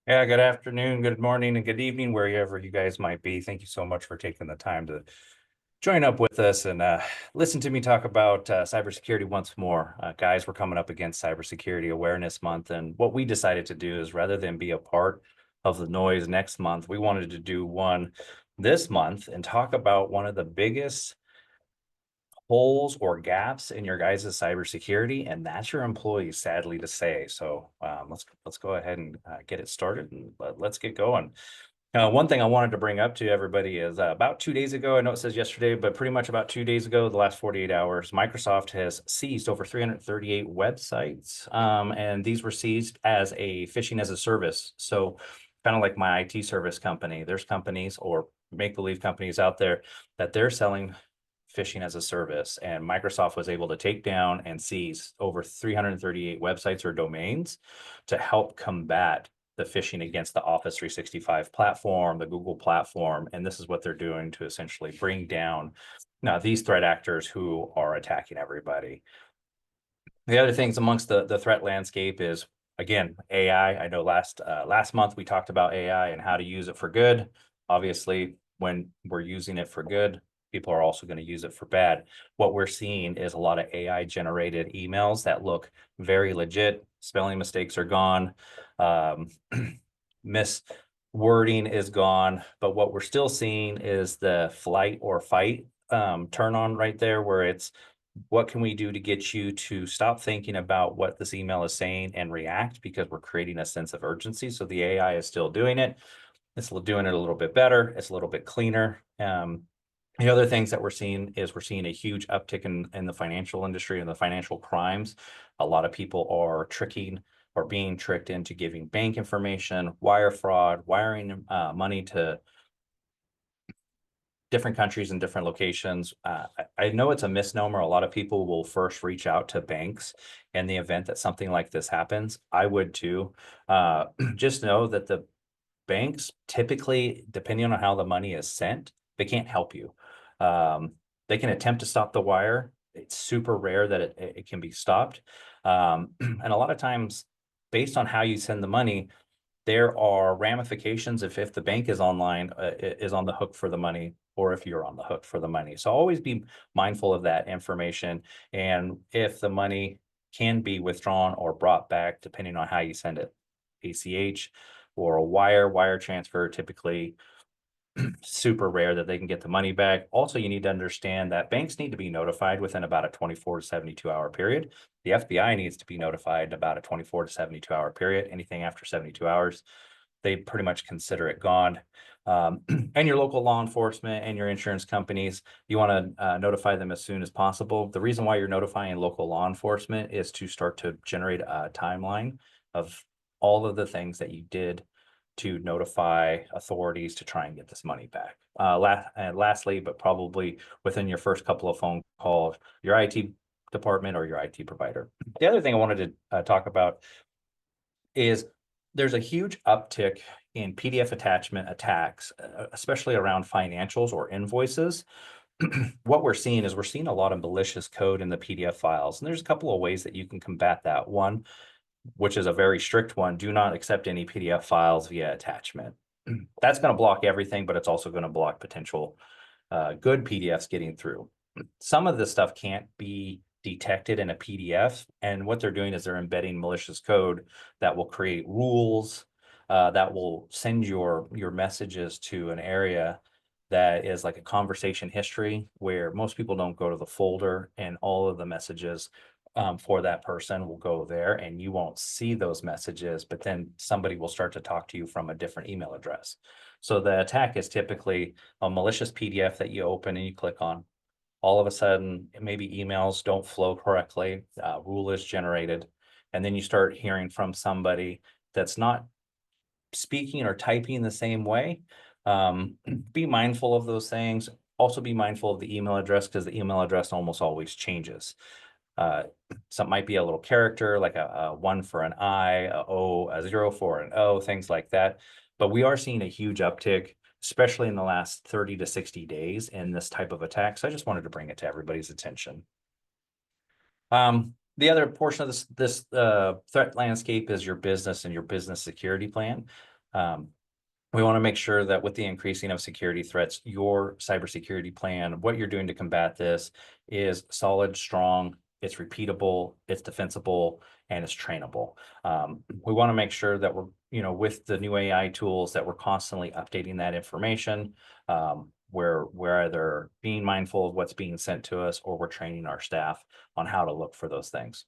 Yeah, good afternoon, good morning, and good evening, wherever you guys might be. Thank you so much for taking the time to join up with us and listen to me talk about cybersecurity once more. Guys, we're coming up against Cybersecurity Awareness Month, and what we decided to do is rather than be a part of the noise next month, we wanted to do one this month and talk about one of the biggest holes or gaps in your guys' cybersecurity, and that's your employees, sadly to say. So let's go ahead and get it started and let's get going. One thing I wanted to bring up to everybody is about 2 days ago, I know it says yesterday, but pretty much about 2 days ago, the last 48 hours, Microsoft has seized over 338 websites. And these were seized as a phishing as a service. So kind of like my IT service company, there's companies or make-believe companies out there that they're selling phishing as a service. And Microsoft was able to take down and seize over 338 websites or domains to help combat the phishing against the Office 365 platform, the Google platform. And this is what they're doing to essentially bring down now these threat actors who are attacking everybody. The other things amongst the threat landscape is, again, AI. I know last month we talked about AI and how to use it for good. Obviously, when we're using it for good, people are also going to use it for bad. What we're seeing is a lot of AI generated emails that look very legit. Spelling mistakes are gone. Um, miss wording is gone. But what we're still seeing is the flight or fight turn on right there, where it's what can we do to get you to stop thinking about what this email is saying and react, because we're creating a sense of urgency. So the AI is still doing it. It's doing it a little bit better. It's a little bit cleaner. The other things that we're seeing is we're seeing a huge uptick in the financial industry and the financial crimes. A lot of people are tricking or being tricked into giving bank information, wire fraud, wiring money to different countries and different locations. I know it's a misnomer. A lot of people will first reach out to banks in the event that something like this happens. I would too. Just know that the banks typically, depending on how the money is sent, they can't help you. They can attempt to stop the wire. It's super rare that it can be stopped. And a lot of times, based on how you send the money, there are ramifications if the bank is online, is on the hook for the money, or if you're on the hook for the money. So always be mindful of that information. And if the money can be withdrawn or brought back, depending on how you send it, ACH or a wire transfer, typically super rare that they can get the money back. Also, you need to understand that banks need to be notified within about a 24 to 72 hour period. The FBI needs to be notified about a 24 to 72 hour period. Anything after 72 hours, they pretty much consider it gone. And your local law enforcement and your insurance companies, you want to notify them as soon as possible. The reason why you're notifying local law enforcement is to start to generate a timeline of all of the things that you did to notify authorities to try and get this money back. Lastly, but probably within your first couple of phone calls, your IT department or your IT provider. The other thing I wanted to talk about is there's a huge uptick in PDF attachment attacks, especially around financials or invoices. What we're seeing is we're seeing a lot of malicious code in the PDF files, and there's a couple of ways that you can combat that. One, which is a very strict one, do not accept any PDF files via attachment. That's going to block everything, but it's also going to block potential good PDFs getting through. Some of this stuff can't be detected in a PDF, and what they're doing is they're embedding malicious code that will create rules that will send your messages to an area that is like a conversation history, where most people don't go to the folder, and all of the messages for that person will go there, and you won't see those messages, but then somebody will start to talk to you from a different email address. So the attack is typically a malicious PDF that you open and you click on. All of a sudden, maybe emails don't flow correctly, rule is generated, and then you start hearing from somebody that's not speaking or typing the same way. Be mindful of those things. Also be mindful of the email address, because the email address almost always changes. Some might be a little character, like a 1 for an I, a 0 for an O, things like that. But we are seeing a huge uptick, especially in the last 30 to 60 days, in this type of attack. So I just wanted to bring it to everybody's attention. The other portion of this threat landscape is your business and your business security plan. We want to make sure that with the increasing of security threats, your cybersecurity plan, what you're doing to combat this is solid, strong, it's repeatable, it's defensible, and it's trainable. We want to make sure that we're, with the new AI tools, that we're constantly updating that information. We're either being mindful of what's being sent to us, or we're training our staff on how to look for those things.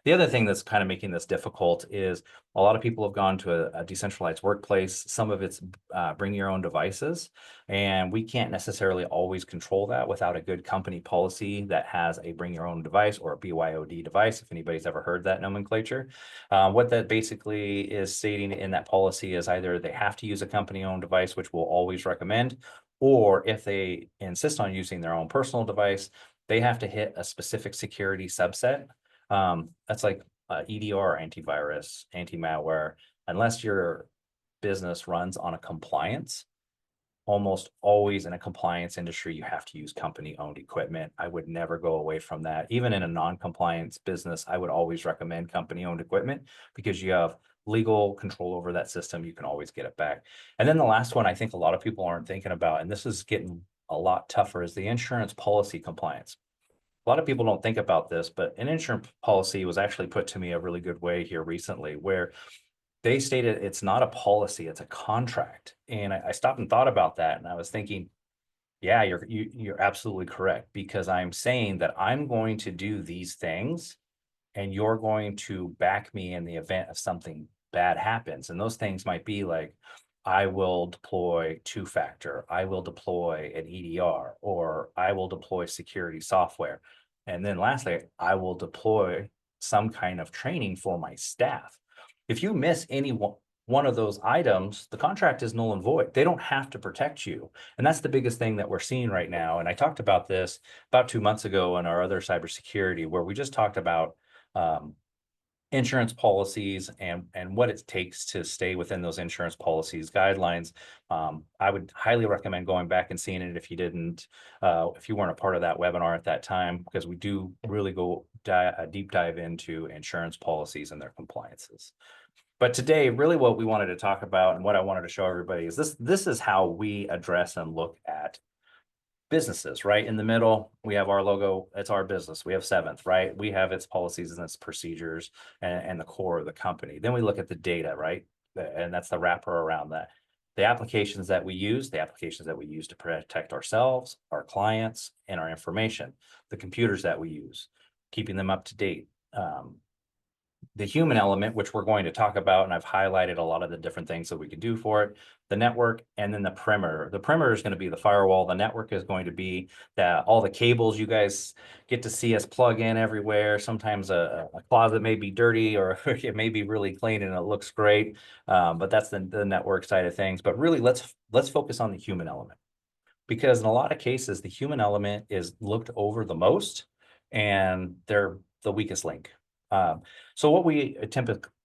The other thing that's kind of making this difficult is a lot of people have gone to a decentralized workplace. Some of it's bring your own devices, and we can't necessarily always control that without a good company policy that has a bring your own device or a BYOD device, if anybody's ever heard that nomenclature. What that basically is stating in that policy is either they have to use a company-owned device, which we'll always recommend, or if they insist on using their own personal device, they have to hit a specific security subset. That's like EDR, antivirus, anti-malware. Unless your business runs on a compliance, almost always in a compliance industry, you have to use company-owned equipment. I would never go away from that. Even in a non-compliance business, I would always recommend company-owned equipment because you have legal control over that system. You can always get it back. And then the last one I think a lot of people aren't thinking about, and this is getting a lot tougher, is the insurance policy compliance. A lot of people don't think about this, but an insurance policy was actually put to me a really good way here recently, where they stated it's not a policy, it's a contract. And I stopped and thought about that, and I was thinking, yeah, you're absolutely correct, because I'm saying that I'm going to do these things and you're going to back me in the event of something bad happens. And those things might be like, I will deploy two-factor, I will deploy an EDR, or I will deploy security software. And then lastly, I will deploy some kind of training for my staff. If you miss any one of those items, the contract is null and void. They don't have to protect you. And that's the biggest thing that we're seeing right now. And I talked about this about 2 months ago in our other cybersecurity, where we just talked about insurance policies and what it takes to stay within those insurance policies guidelines. I would highly recommend going back and seeing it if you didn't, if you weren't a part of that webinar at that time, because we do really go a deep dive into insurance policies and their compliances. But today, really what we wanted to talk about and what I wanted to show everybody is this is how we address and look at businesses. Right in the middle, we have our logo. It's our business. We have Seventh, right? We have its policies and its procedures and the core of the company. Then we look at the data, right? And that's the wrapper around that. The applications that we use to protect ourselves, our clients, and our information. The computers that we use, keeping them up to date. The human element, which we're going to talk about, and I've highlighted a lot of the different things that we can do for it, the network, and then the perimeter. The perimeter is going to be the firewall. The network is going to be that all the cables you guys get to see us plug in everywhere. Sometimes a closet may be dirty, or it may be really clean and it looks great, but that's the network side of things. But really, let's focus on the human element, because in a lot of cases, the human element is looked over the most, and they're the weakest link. So what we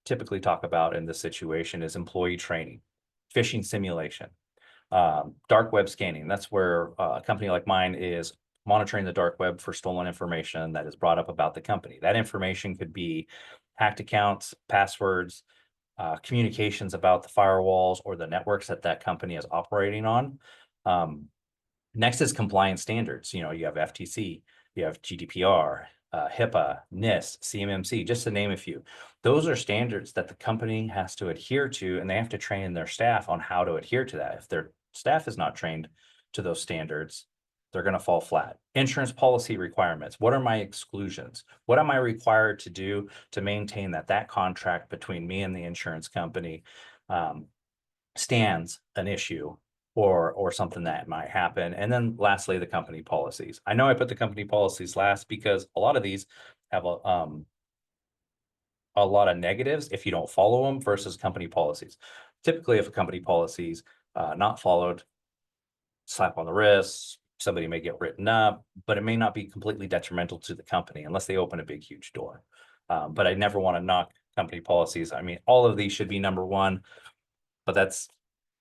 typically talk about in this situation is employee training, phishing simulation, dark web scanning. That's where a company like mine is monitoring the dark web for stolen information that is brought up about the company. That information could be hacked accounts, passwords, communications about the firewalls or the networks that company is operating on. Next is compliance standards. You have FTC, you have GDPR, HIPAA, NIST, CMMC, just to name a few. Those are standards that the company has to adhere to, and they have to train their staff on how to adhere to that. If their staff is not trained to those standards, they're going to fall flat. Insurance policy requirements. What are my exclusions? What am I required to do to maintain that contract between me and the insurance company stands an issue or something that might happen? And then lastly, the company policies. I know I put the company policies last because a lot of these have a lot of negatives if you don't follow them versus company policies. Typically, if a company policy's not followed, slap on the wrist, somebody may get written up, but it may not be completely detrimental to the company unless they open a big, huge door. But I never want to knock company policies. I mean, all of these should be number one, but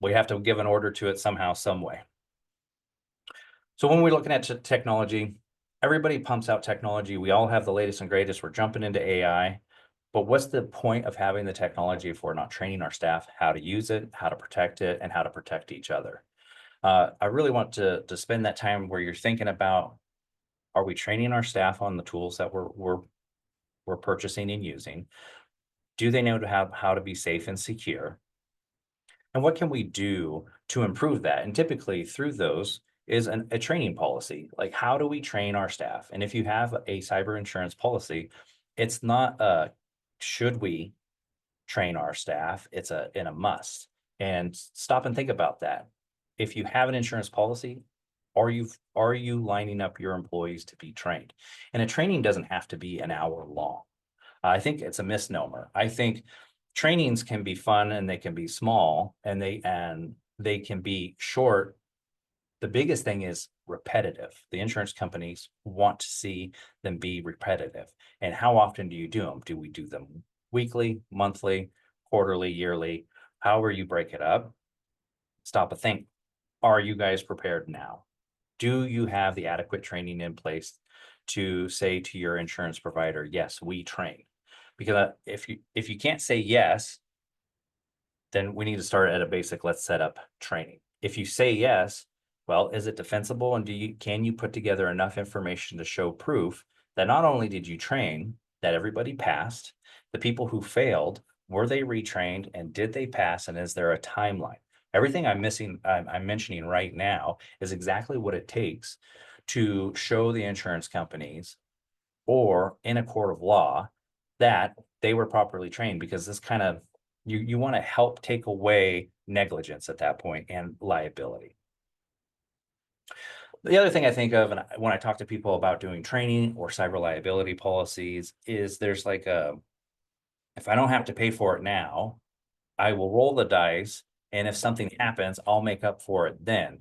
we have to give an order to it somehow, some way. So when we're looking at technology, everybody pumps out technology. We all have the latest and greatest. We're jumping into AI. But what's the point of having the technology if we're not training our staff how to use it, how to protect it, and how to protect each other? I really want to spend that time where you're thinking about, are we training our staff on the tools that we're purchasing and using? Do they know to have how to be safe and secure? And what can we do to improve that? And typically through those is a training policy. Like, how do we train our staff? And if you have a cyber insurance policy, it's not a should we train our staff, it's a must. And stop and think about that. If you have an insurance policy, are you lining up your employees to be trained? And a training doesn't have to be an hour long. I think it's a misnomer. I think trainings can be fun and they can be small and they can be short. The biggest thing is repetitive. The insurance companies want to see them be repetitive. And how often do you do them? Do we do them weekly, monthly, quarterly, yearly? However you break it up, stop and think. Are you guys prepared now? Do you have the adequate training in place to say to your insurance provider, yes, we train? Because if you can't say yes, then we need to start at a basic, let's set up training. If you say yes, well, is it defensible? And can you put together enough information to show proof that not only did you train, that everybody passed, the people who failed, were they retrained and did they pass? And is there a timeline? Everything I'm mentioning right now is exactly what it takes to show the insurance companies or in a court of law that they were properly trained, because this kind of you want to help take away negligence at that point and liability. The other thing I think of, and when I talk to people about doing training or cyber liability policies, is there's like if I don't have to pay for it now, I will roll the dice, and if something happens, I'll make up for it then.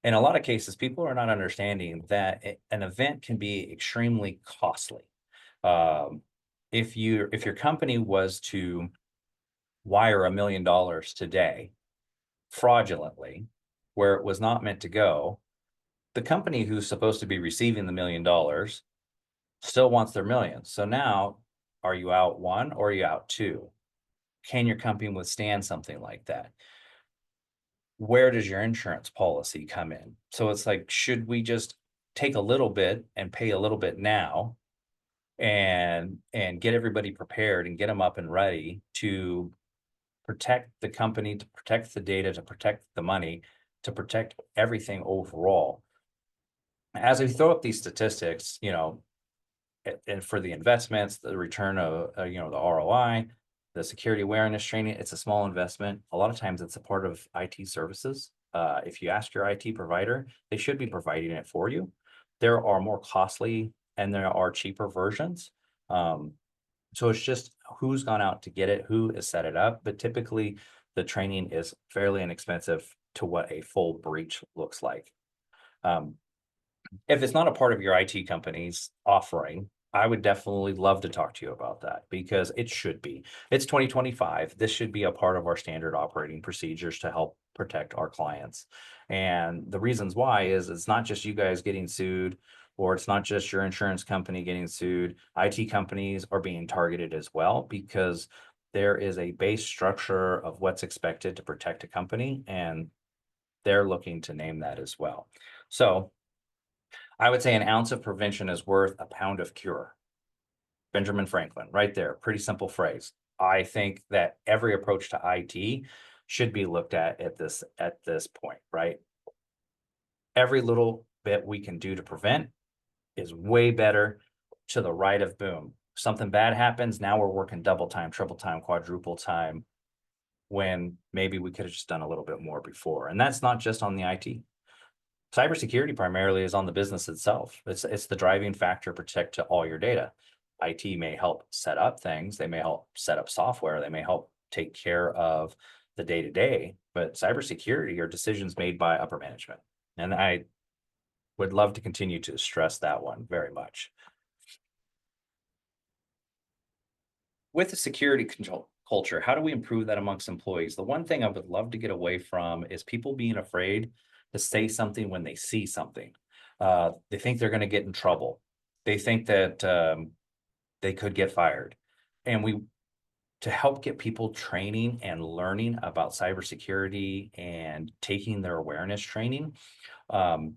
In a lot of cases, people are not understanding that an event can be extremely costly. Um, if your company was to wire $1 million today fraudulently, where it was not meant to go, the company who's supposed to be receiving the $1 million still wants their million. So now, are you out one or are you out two? Can your company withstand something like that? Where does your insurance policy come in? So it's like, should we just take a little bit and pay a little bit now and get everybody prepared and get them up and ready to protect the company, to protect the data, to protect the money, to protect everything overall? As we throw up these statistics, and for the investments, the return of, the ROI, the security awareness training, it's a small investment. A lot of times it's a part of IT services. If you ask your IT provider, they should be providing it for you. There are more costly and there are cheaper versions. So it's just who's gone out to get it, who has set it up. But typically the training is fairly inexpensive to what a full breach looks like. Um, if it's not a part of your IT company's offering, I would definitely love to talk to you about that, because it should be. It's 2025. This should be a part of our standard operating procedures to help protect our clients. And the reasons why is it's not just you guys getting sued, or it's not just your insurance company getting sued. IT companies are being targeted as well, because there is a base structure of what's expected to protect a company, and they're looking to name that as well. So I would say an ounce of prevention is worth a pound of cure. Benjamin Franklin, right there. Pretty simple phrase. I think that every approach to IT should be looked at this point, right? Every little bit we can do to prevent is way better to the right of boom. Something bad happens, now we're working double time, triple time, quadruple time, when maybe we could have just done a little bit more before. And that's not just on the IT. Cybersecurity primarily is on the business itself. It's the driving factor to protect to all your data. IT may help set up things, they may help set up software, they may help take care of the day-to-day, but cybersecurity are decisions made by upper management. And I would love to continue to stress that one very much. With the security control culture, how do we improve that amongst employees? The one thing I would love to get away from is people being afraid to say something when they see something. They think they're going to get in trouble. They think that they could get fired. and to help get people training and learning about cybersecurity and taking their awareness training, um,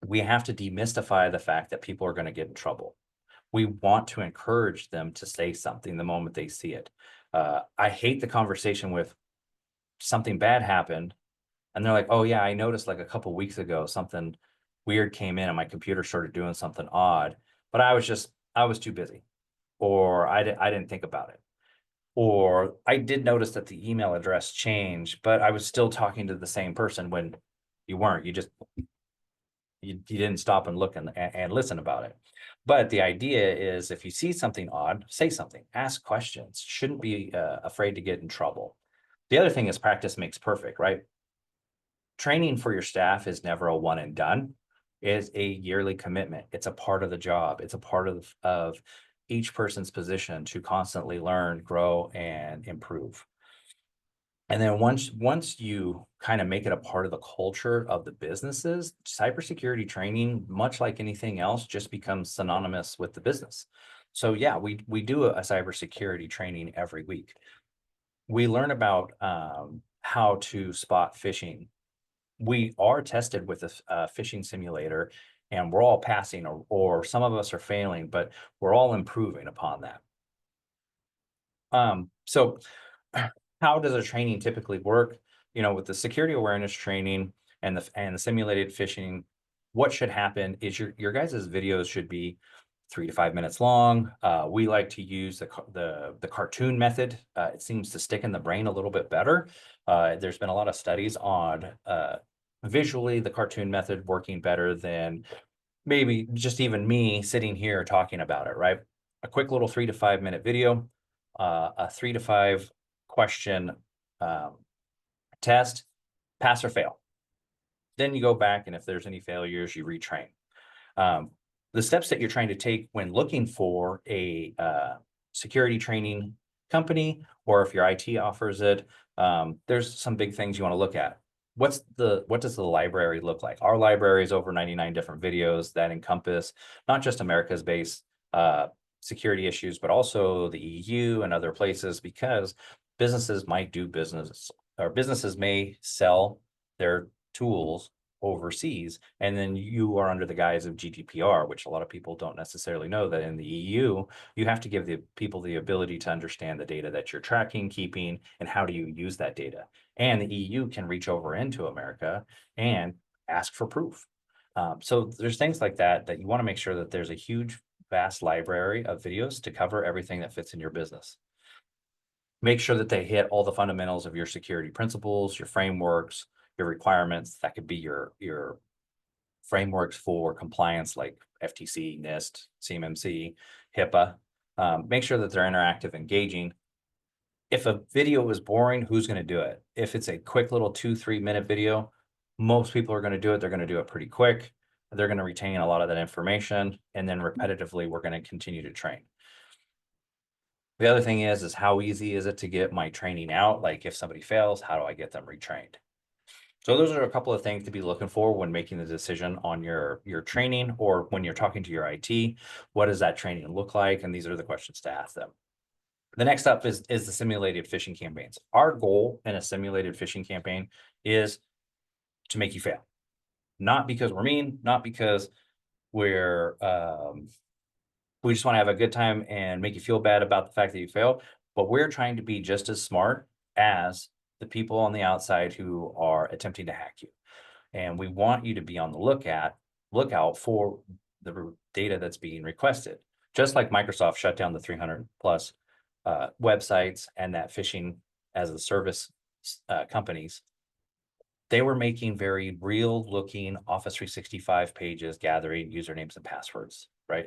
we have to demystify the fact that people are going to get in trouble. We want to encourage them to say something the moment they see it. I hate the conversation with something bad happened, and they're like, "Oh yeah, I noticed like a couple weeks ago something weird came in and my computer started doing something odd, but I was too busy, or I didn't think about it." Or I did notice that the email address changed, but I was still talking to the same person when you weren't. You didn't stop and look and listen about it. But the idea is if you see something odd, say something, ask questions. Shouldn't be afraid to get in trouble. The other thing is practice makes perfect, right? Training for your staff is never a one and done. It's a yearly commitment. It's a part of the job. It's a part of each person's position to constantly learn, grow, and improve. And then once you kind of make it a part of the culture of the businesses, cybersecurity training, much like anything else, just becomes synonymous with the business. So yeah, we do a cybersecurity training every week. We learn about how to spot phishing. We are tested with a phishing simulator, and we're all passing, or some of us are failing, but we're all improving upon that. So how does a training typically work? You know, with the security awareness training and the simulated phishing, what should happen is your guys' videos should be 3 to 5 minutes long. We like to use the cartoon method. It seems to stick in the brain a little bit better. There's been a lot of studies on visually the cartoon method working better than maybe just even me sitting here talking about it, right? A quick little 3 to 5 minute video, a 3 to 5 question um, test, pass or fail. Then you go back, and if there's any failures, you retrain. Um, the steps that you're trying to take when looking for a security training company, or if your IT offers it, there's some big things you want to look at. What does the library look like? Our library is over 99 different videos that encompass not just America's base security issues, but also the EU and other places, because businesses might do business, or businesses may sell their tools overseas, and then you are under the guise of GDPR, which a lot of people don't necessarily know that in the EU, you have to give the people the ability to understand the data that you're tracking, keeping, and how do you use that data. And the EU can reach over into America and ask for proof. So there's things like that that you want to make sure that there's a huge, vast library of videos to cover everything that fits in your business. Make sure that they hit all the fundamentals of your security principles, your frameworks, your requirements. That could be your frameworks for compliance like FTC, NIST, CMMC, HIPAA. Make sure that they're interactive, engaging. If a video is boring, who's going to do it? If it's a quick little 2, 3 minute video, most people are going to do it. They're going to do it pretty quick. They're going to retain a lot of that information. And then repetitively, we're going to continue to train. The other thing is how easy is it to get my training out? Like if somebody fails, how do I get them retrained? So those are a couple of things to be looking for when making the decision on your training, or when you're talking to your IT. What does that training look like? And these are the questions to ask them. The next up is the simulated phishing campaigns. Our goal in a simulated phishing campaign is to make you fail. Not because we're mean, not because we're we just want to have a good time and make you feel bad about the fact that you fail, but we're trying to be just as smart as the people on the outside who are attempting to hack you. And we want you to be on the lookout for the data that's being requested. Just like Microsoft shut down the 300 plus websites and that phishing as a service companies, they were making very real looking Office 365 pages, gathering usernames and passwords, right?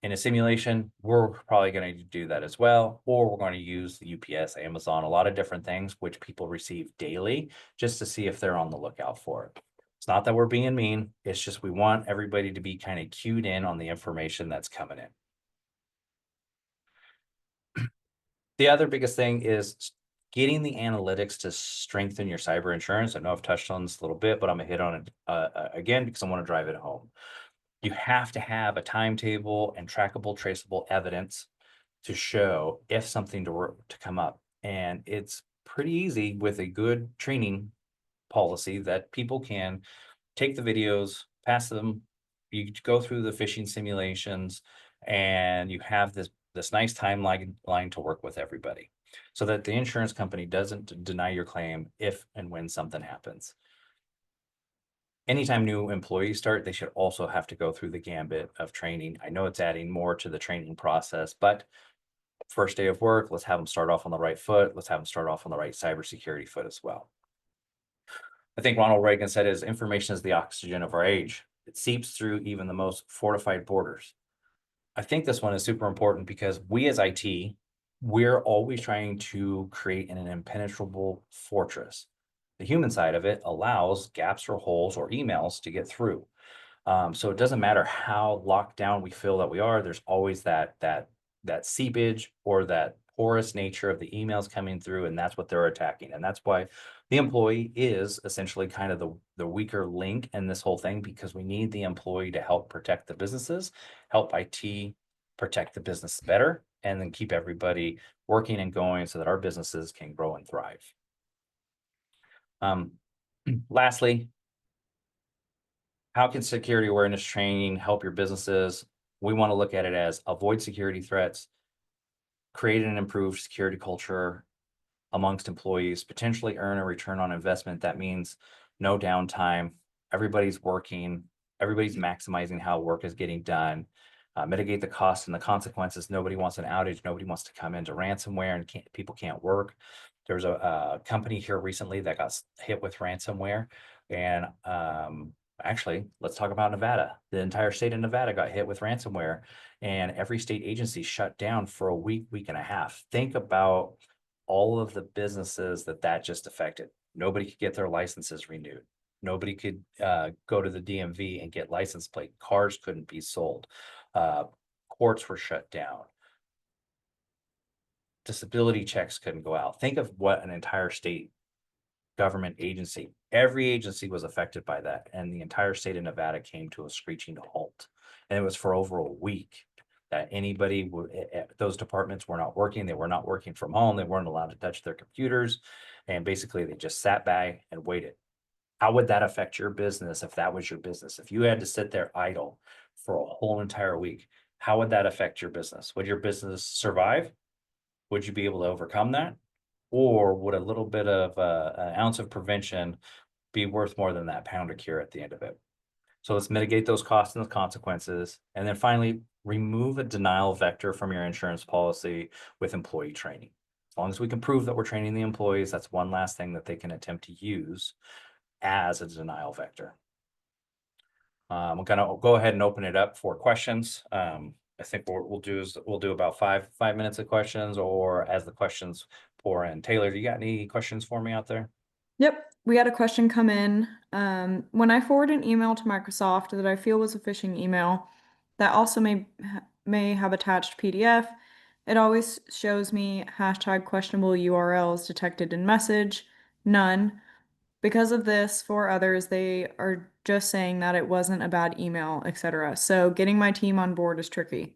In a simulation, we're probably going to do that as well, or we're going to use the UPS, Amazon, a lot of different things which people receive daily, just to see if they're on the lookout for it. It's not that we're being mean. It's just we want everybody to be kind of cued in on the information that's coming in. The other biggest thing is getting the analytics to strengthen your cyber insurance. I know I've touched on this a little bit, but I'm gonna hit on it again because I want to drive it home. You have to have a timetable and trackable, traceable evidence to show if something to come up. And it's pretty easy with a good training policy that people can take the videos, pass them, you go through the phishing simulations, and you have this nice timeline line to work with everybody so that the insurance company doesn't deny your claim if and when something happens. Anytime new employees start, they should also have to go through the gambit of training. I know it's adding more to the training process, but first day of work, let's have them start off on the right foot. Let's have them start off on the right cybersecurity foot as well. I think Ronald Reagan said his information is the oxygen of our age. It seeps through even the most fortified borders. I think this one is super important because we as IT, we're always trying to create an impenetrable fortress. The human side of it allows gaps or holes or emails to get through. So it doesn't matter how locked down we feel that we are, there's always that seepage or that porous nature of the emails coming through, and that's what they're attacking. And that's why the employee is essentially kind of the weaker link in this whole thing, because we need the employee to help protect the businesses, help IT protect the business better, and then keep everybody working and going so that our businesses can grow and thrive. Lastly, how can security awareness training help your businesses? We want to look at it as avoid security threats, create an improved security culture amongst employees, potentially earn a return on investment. That means no downtime. Everybody's working, everybody's maximizing how work is getting done, mitigate the costs and the consequences. Nobody wants an outage. Nobody wants to come into ransomware and people can't work. There's a company here recently that got hit with ransomware. And actually, let's talk about Nevada. The entire state of Nevada got hit with ransomware, and every state agency shut down for a week, week and a half. Think about all of the businesses that just affected. Nobody could get their licenses renewed. Nobody could go to the DMV and get license plate. Cars couldn't be sold. Courts were shut down. Disability checks couldn't go out. Think of what an entire state government agency, every agency was affected by that. And the entire state of Nevada came to a screeching halt. And it was for over a week that anybody would, those departments were not working. They were not working from home. They weren't allowed to touch their computers. And basically they just sat back and waited. How would that affect your business if that was your business? If you had to sit there idle for a whole entire week, how would that affect your business? Would your business survive? Would you be able to overcome that? Or would a little bit of an ounce of prevention be worth more than that pound of cure at the end of it? So let's mitigate those costs and the consequences. And then finally, remove a denial vector from your insurance policy with employee training. As long as we can prove that we're training the employees, that's one last thing that they can attempt to use as a denial vector. I'm gonna go ahead and open it up for questions. I think what we'll do is we'll do about five minutes of questions, or as the questions pour in. Taylor, do you got any questions for me out there? Yep, we had a question come in. When I forward an email to Microsoft that I feel was a phishing email that also may have attached PDF, it always shows me hashtag questionable URLs detected in message, none. Because of this, for others, they are just saying that it wasn't a bad email, etc. So getting my team on board is tricky.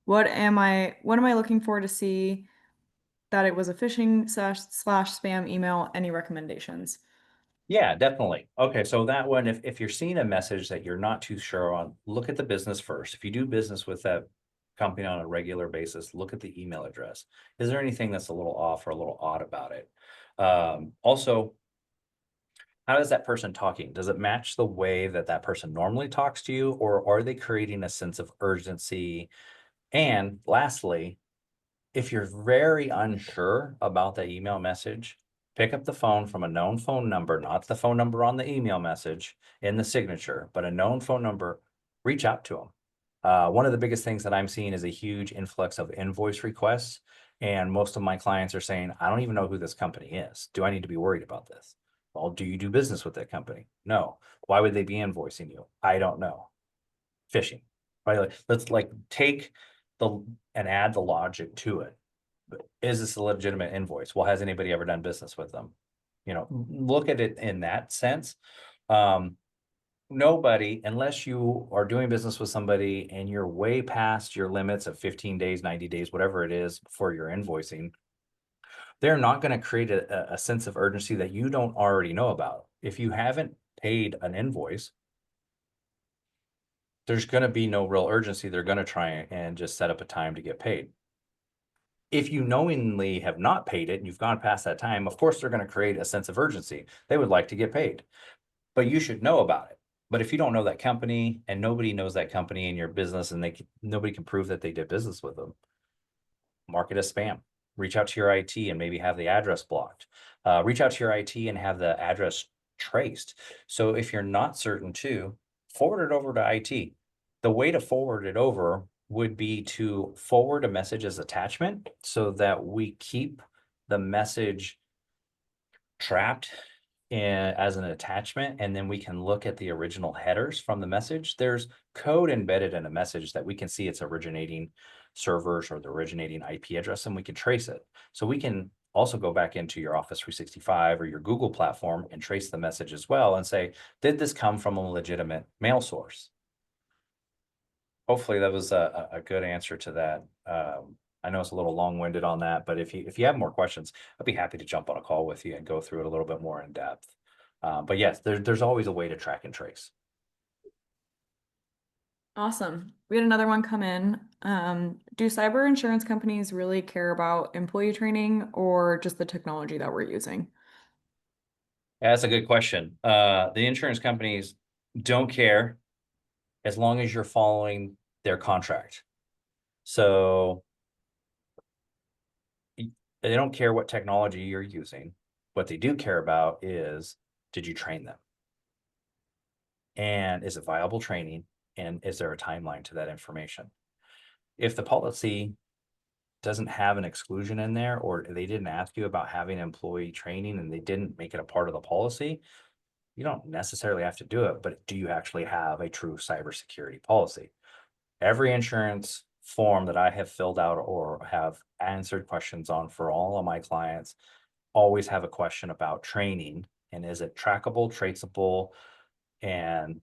What am I looking for to see that it was a phishing slash spam email? Any recommendations? Yeah, definitely. Okay, so that one, if you're seeing a message that you're not too sure on, look at the business first. If you do business with that company on a regular basis, look at the email address. Is there anything that's a little off or a little odd about it? Also, how is that person talking? Does it match the way that that person normally talks to you, or are they creating a sense of urgency? And lastly, if you're very unsure about the email message, pick up the phone from a known phone number, not the phone number on the email message in the signature, but a known phone number, reach out to them. One of the biggest things that I'm seeing is a huge influx of invoice requests. And most of my clients are saying, I don't even know who this company is. Do I need to be worried about this? Well, do you do business with that company? No. Why would they be invoicing you? I don't know. Phishing, right? Let's take the and add the logic to it. Is this a legitimate invoice? Well, has anybody ever done business with them? Look at it in that sense. nobody, unless you are doing business with somebody and you're way past your limits of 15 days, 90 days, whatever it is for your invoicing, they're not going to create a sense of urgency that you don't already know about. If you haven't paid an invoice, there's going to be no real urgency. They're going to try and just set up a time to get paid. If you knowingly have not paid it and you've gone past that time, of course, they're going to create a sense of urgency. They would like to get paid, but you should know about it. But if you don't know that company and nobody knows that company in your business and nobody can prove that they did business with them, mark it as spam. Reach out to your IT and maybe have the address blocked. Reach out to your IT and have the address traced. So if you're not certain too, forward it over to IT. The way to forward it over would be to forward a message as attachment so that we keep the message trapped as an attachment, and then we can look at the original headers from the message. There's code embedded in a message that we can see its originating servers or the originating IP address, and we can trace it. So we can also go back into your Office 365 or your Google platform and trace the message as well and say, did this come from a legitimate mail source? Hopefully that was a good answer to that. I know it's a little long-winded on that, but if you have more questions, I'd be happy to jump on a call with you and go through it a little bit more in depth. But yes, there's always a way to track and trace. Awesome. We had another one come in. Do cyber insurance companies really care about employee training or just the technology that we're using? Yeah, that's a good question. The insurance companies don't care as long as you're following their contract. So they don't care what technology you're using. What they do care about is, did you train them? And is it viable training? And is there a timeline to that information? If the policy doesn't have an exclusion in there, or they didn't ask you about having employee training and they didn't make it a part of the policy, you don't necessarily have to do it, but do you actually have a true cybersecurity policy? Every insurance form that I have filled out or have answered questions on for all of my clients always have a question about training, and is it trackable, traceable, and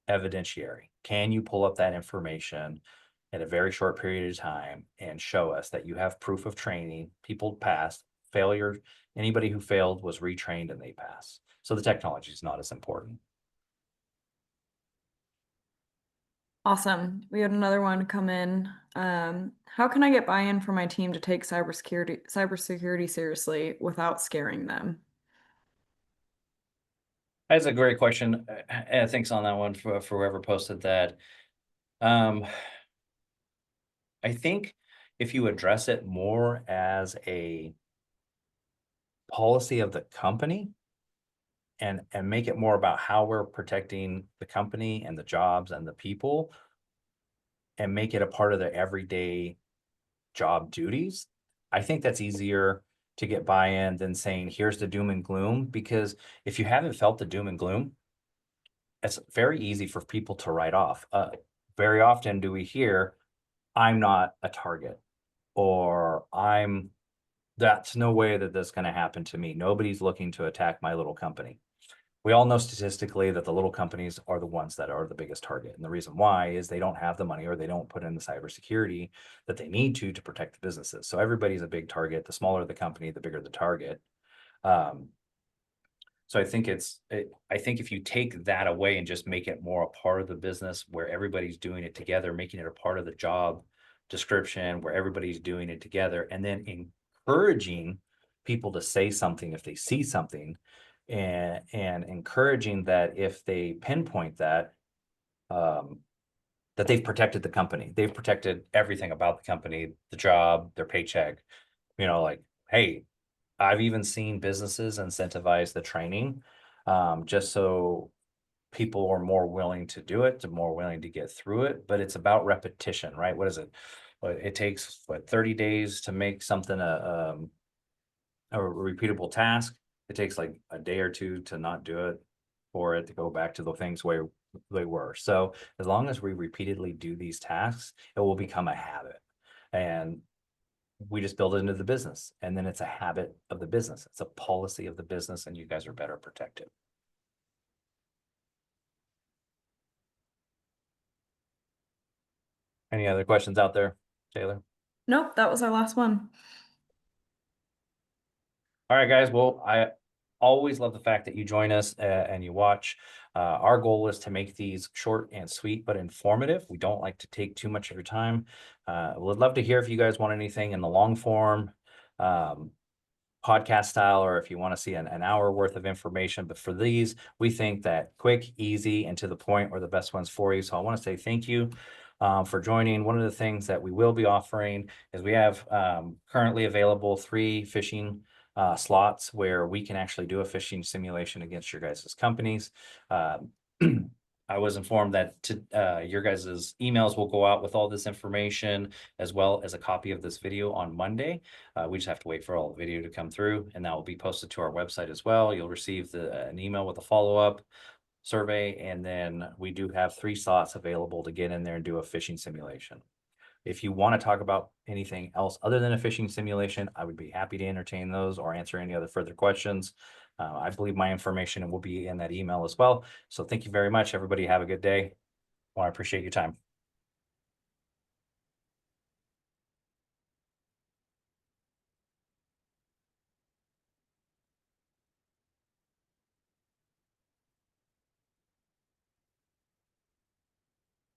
evidentiary? Can you pull up that information in a very short period of time and show us that you have proof of training, people passed, failure, anybody who failed was retrained and they pass. So the technology is not as important. Awesome. We had another one come in. How can I get buy-in from my team to take cybersecurity seriously without scaring them? That's a great question. Thanks on that one for whoever posted that. Um, I think if you address it more as a policy of the company and make it more about how we're protecting the company and the jobs and the people and make it a part of their everyday job duties, I think that's easier to get buy-in than saying, here's the doom and gloom. Because if you haven't felt the doom and gloom, it's very easy for people to write off. Very often do we hear, I'm not a target, or that's no way that that's going to happen to me. Nobody's looking to attack my little company. We all know statistically that the little companies are the ones that are the biggest target. And the reason why is they don't have the money or they don't put in the cybersecurity that they need to protect the businesses. So everybody's a big target. The smaller the company, the bigger the target. Um, so I think if you take that away and just make it more a part of the business where everybody's doing it together, making it a part of the job description where everybody's doing it together, and then encouraging people to say something if they see something, and encouraging that if they pinpoint that, um, that they've protected the company, they've protected everything about the company, the job, their paycheck, like, hey, I've even seen businesses incentivize the training, just so people are more willing to do it, to more willing to get through it. But it's about repetition, right? What is it? It takes 30 days to make something a repeatable task. It takes like a day or two to not do it, for it to go back to the things where they were. So as long as we repeatedly do these tasks, it will become a habit. And we just build it into the business, and then it's a habit of the business. It's a policy of the business, and you guys are better protected. Any other questions out there, Taylor? Nope, that was our last one. All right, guys. Well, I always love the fact that you join us and you watch. Our goal is to make these short and sweet, but informative. We don't like to take too much of your time. We'd love to hear if you guys want anything in the long form, um, podcast style, or if you want to see an hour worth of information. But for these, we think that quick, easy, and to the point are the best ones for you. So I want to say thank you for joining. One of the things that we will be offering is we have currently available 3 phishing slots where we can actually do a phishing simulation against your guys' companies. I was informed that your guys' emails will go out with all this information as well as a copy of this video on Monday. We just have to wait for all the video to come through, and that will be posted to our website as well. You'll receive an email with a follow-up survey, and then we do have 3 slots available to get in there and do a phishing simulation. If you want to talk about anything else other than a phishing simulation, I would be happy to entertain those or answer any other further questions. I believe my information will be in that email as well. So thank you very much, everybody. Have a good day. Well, I appreciate your time.